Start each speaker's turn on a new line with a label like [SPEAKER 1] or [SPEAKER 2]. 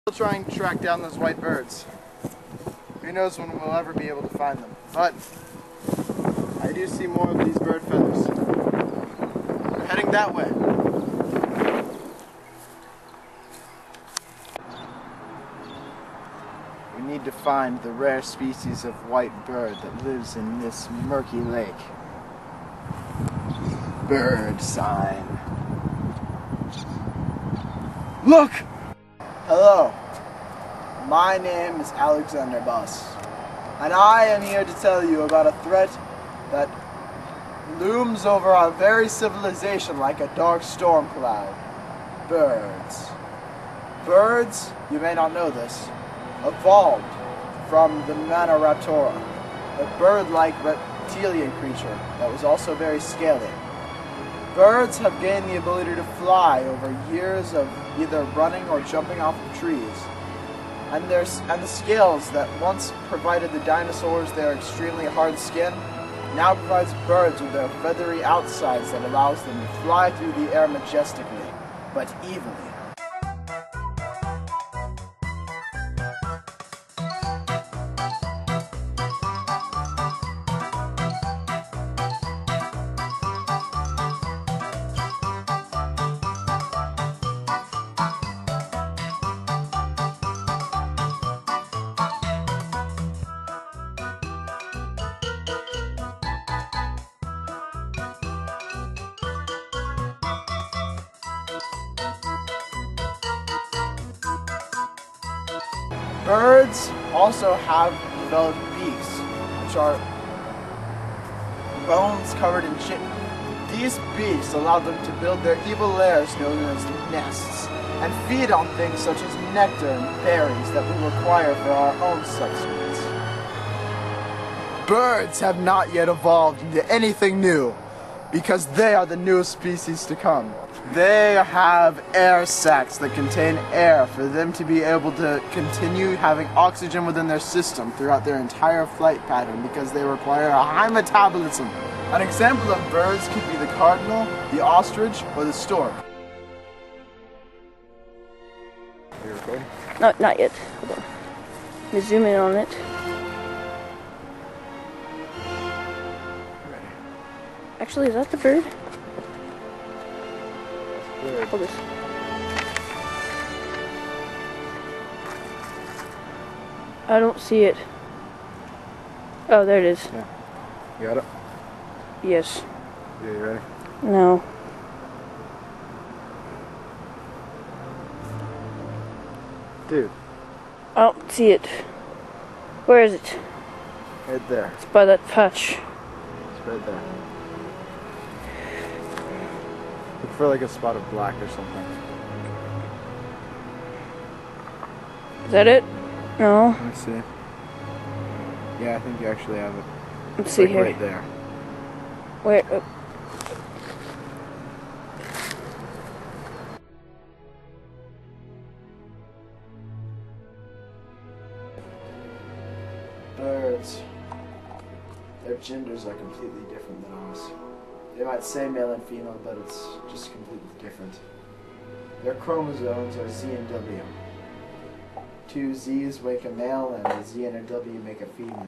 [SPEAKER 1] Still trying to track down those white birds. Who knows when we'll ever be able to find them. But I do see more of these bird feathers. They're heading that way. We need to find the rare species of white bird that lives in this murky lake. Bird sign. Look! Hello, my name is Alexander Buss, and I am here to tell you about a threat that looms over our very civilization like a dark storm cloud. Birds. Birds, you may not know this, evolved from the Maniraptora, a bird-like reptilian creature that was also very scaly. Birds have gained the ability to fly over years of either running or jumping off of trees. And the scales that once provided the dinosaurs their extremely hard skin now provides birds with their feathery outsides that allows them to fly through the air majestically, but evilly. Birds also have developed beaks, which are bones covered in chitin. These beaks allow them to build their evil lairs known as nests, and feed on things such as nectar and berries that we require for our own sustenance. Birds have not yet evolved into anything new, because they are the newest species to come. They have air sacs that contain air for them to be able to continue having oxygen within their system throughout their entire flight pattern because they require a high metabolism. An example of birds could be the cardinal, the ostrich, or the stork. Are you recording?
[SPEAKER 2] No, not yet. Hold on. Let me zoom in on it. Actually, is that the bird? Hold this. I don't see it. Oh, there it is.
[SPEAKER 1] Yeah. You got it?
[SPEAKER 2] Yes.
[SPEAKER 1] Yeah, you ready?
[SPEAKER 2] No.
[SPEAKER 1] Dude.
[SPEAKER 2] I don't see it. Where is it?
[SPEAKER 1] Right there.
[SPEAKER 2] It's by that patch.
[SPEAKER 1] It's right there. Look for like a spot of black or something.
[SPEAKER 2] Is that it? No.
[SPEAKER 1] Let me see. Yeah, I think you actually have it.
[SPEAKER 2] Let's
[SPEAKER 1] It's
[SPEAKER 2] see
[SPEAKER 1] like
[SPEAKER 2] here.
[SPEAKER 1] right there.
[SPEAKER 2] Where?
[SPEAKER 1] Birds. Their genders are completely different than ours. They might say male and female, but it's just completely different. Their chromosomes are Z and W. Two Z's make a male, and a Z and a W make a female.